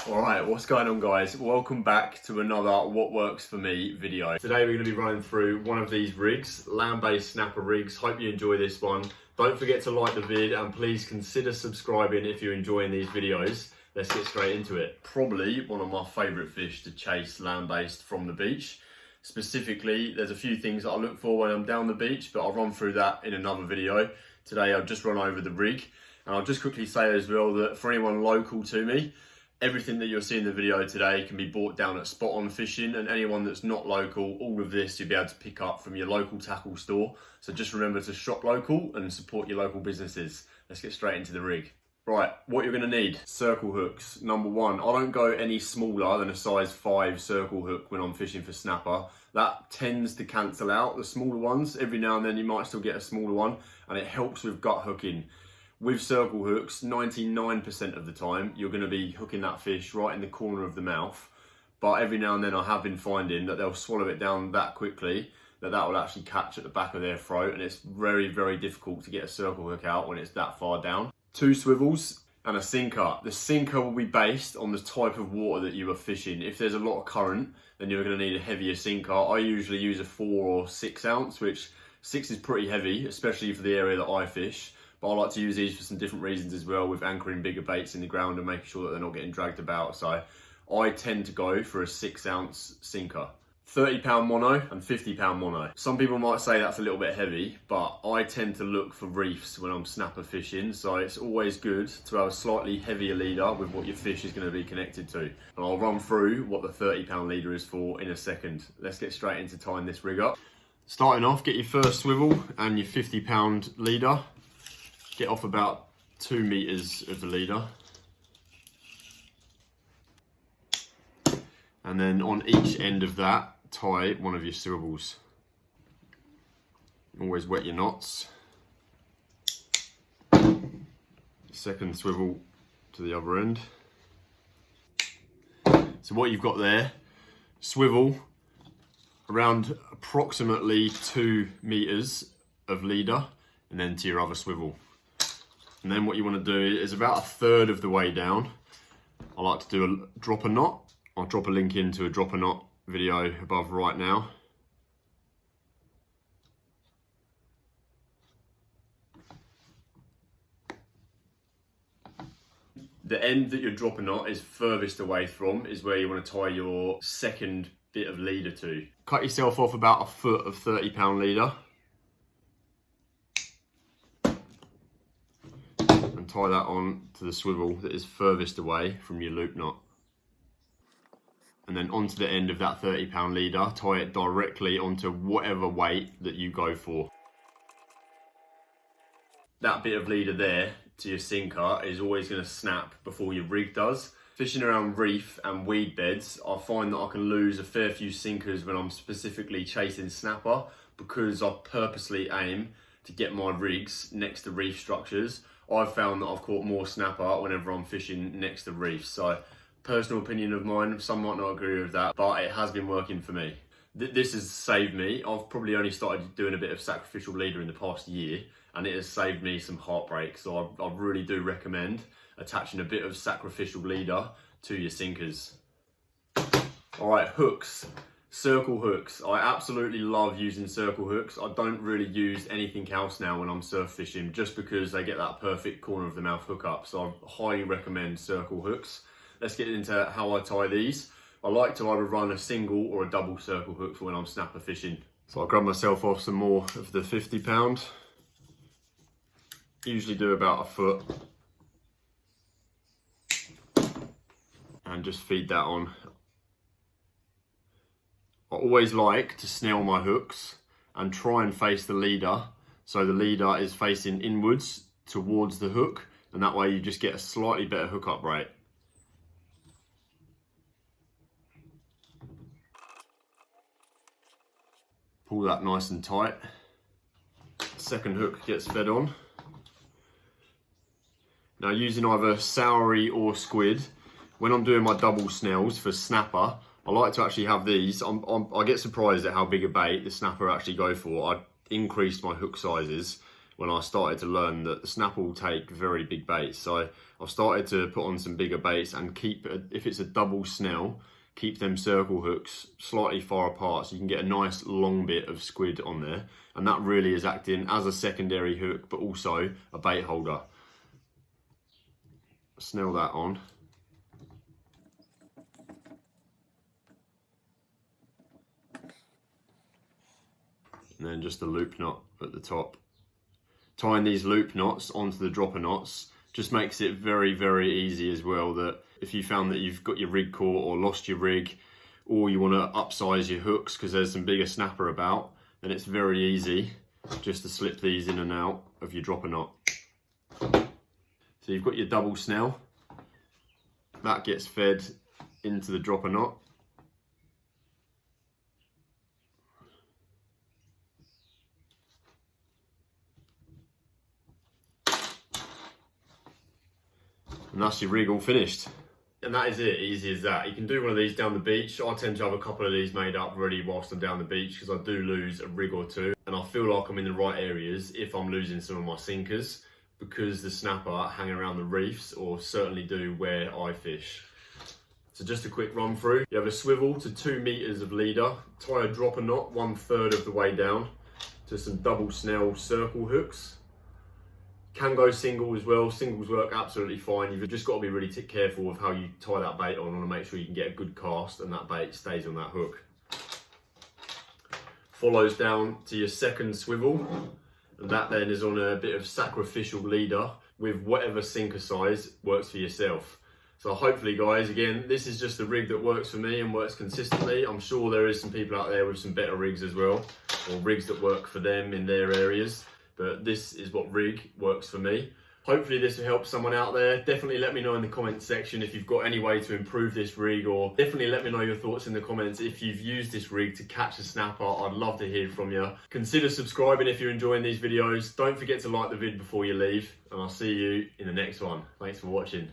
Alright, what's going on guys? Welcome back to another What Works For Me video. Today we're going to be running through one of these rigs, land-based snapper rigs. Hope you enjoy this one. Don't forget to like the vid and please consider subscribing if you're enjoying these videos. Let's get straight into it. Probably one of my favourite fish to chase land-based from the beach. Specifically, there's a few things that I look for when I'm down the beach, but I'll run through that in another video. Today I'll just run over the rig, and I'll just quickly say as well that for anyone local to me, everything that you'll see in the video today can be bought down at Spot On Fishing, and anyone that's not local, all of this you'll be able to pick up from your local tackle store. So just remember to shop local and support your local businesses. Let's get straight into the rig. Right, what you're going to need: circle hooks. Number one, I don't go any smaller than a size 5 circle hook when I'm fishing for snapper. That tends to cancel out the smaller ones. Every now and then you might still get a smaller one, and it helps with gut hooking. With circle hooks, 99% of the time, you're going to be hooking that fish right in the corner of the mouth. But every now and then I have been finding that they'll swallow it down that quickly that will actually catch at the back of their throat. And it's very, very difficult to get a circle hook out when it's that far down. 2 swivels and a sinker. The sinker will be based on the type of water that you are fishing. If there's a lot of current, then you're going to need a heavier sinker. I usually use a 4 or 6 ounce, which 6 is pretty heavy, especially for the area that I fish. But I like to use these for some different reasons as well, with anchoring bigger baits in the ground and making sure that they're not getting dragged about. So I tend to go for a 6 ounce sinker. 30 pound mono and 50 pound mono. Some people might say that's a little bit heavy, but I tend to look for reefs when I'm snapper fishing. So it's always good to have a slightly heavier leader with what your fish is going to be connected to. And I'll run through what the 30 pound leader is for in a second. Let's get straight into tying this rig up. Starting off, get your first swivel and your 50 pound leader. Get off about 2 meters of the leader. And then on each end of that, tie one of your swivels. Always wet your knots. Second swivel to the other end. So what you've got there, swivel around approximately 2 meters of leader, and then to your other swivel. And then what you want to do is about 1/3 of the way down, I like to do a drop a knot. I'll drop a link into a drop a knot video above right now. The end that your drop a knot is furthest away from is where you want to tie your second bit of leader to. Cut yourself off about 1 foot of 30 pound leader. Tie that on to the swivel that is furthest away from your loop knot. And then onto the end of that 30 pound leader, tie it directly onto whatever weight that you go for. That bit of leader there to your sinker is always going to snap before your rig does. Fishing around reef and weed beds, I find that I can lose a fair few sinkers when I'm specifically chasing snapper, because I purposely aim to get my rigs next to reef structures. I've found that I've caught more snapper whenever I'm fishing next to reefs. So, personal opinion of mine, some might not agree with that, but it has been working for me. This has saved me. I've probably only started doing a bit of sacrificial leader in the past year, and it has saved me some heartbreak. So I really do recommend attaching a bit of sacrificial leader to your sinkers. All right, hooks. Circle hooks. I absolutely love using circle hooks. I don't really use anything else now when I'm surf fishing, just because they get that perfect corner of the mouth hook up. So I highly recommend circle hooks. Let's get into how I tie these. I like to either run a single or a double circle hook for when I'm snapper fishing. So I'll grab myself off some more of the 50 pound. Usually do about 1 foot. And just feed that on. I always like to snell my hooks and try and face the leader, so the leader is facing inwards towards the hook, and that way you just get a slightly better hook up rate. Pull that nice and tight. Second hook gets fed on. Now, using either Saury or squid, when I'm doing my double snells for snapper, I like to actually have these. I get surprised at how big a bait the snapper actually go for. I increased my hook sizes when I started to learn that the snapper will take very big baits. So I've started to put on some bigger baits and if it's a double snell, keep them circle hooks slightly far apart so you can get a nice long bit of squid on there. And that really is acting as a secondary hook, but also a bait holder. Snell that on. And then just a loop knot at the top. Tying these loop knots onto the dropper knots just makes it very, very easy as well, that if you found that you've got your rig caught or lost your rig, or you want to upsize your hooks because there's some bigger snapper about, then it's very easy just to slip these in and out of your dropper knot. So you've got your double snell, that gets fed into the dropper knot. And that's your rig all finished. And that is it, easy as that. You can do one of these down the beach. I tend to have a couple of these made up ready whilst I'm down the beach because I do lose a rig or two. And I feel like I'm in the right areas if I'm losing some of my sinkers, because the snapper hang around the reefs, or certainly do where I fish. So just a quick run through. You have a swivel to 2 meters of leader, tie a dropper knot 1/3 of the way down to some double snell circle hooks. Can go single as well. Singles work absolutely fine. You've just got to be really careful of how you tie that bait on. You want to make sure you can get a good cast and that bait stays on that hook. Follows down to your second swivel, and that then is on a bit of sacrificial leader with whatever sinker size works for yourself. So hopefully, guys, again, this is just a rig that works for me and works consistently. I'm sure there is some people out there with some better rigs as well, or rigs that work for them in their areas. But this is what rig works for me. Hopefully this will help someone out there. Definitely let me know in the comments section if you've got any way to improve this rig, or definitely let me know your thoughts in the comments if you've used this rig to catch a snapper. I'd love to hear from you. Consider subscribing if you're enjoying these videos. Don't forget to like the vid before you leave, and I'll see you in the next one. Thanks for watching.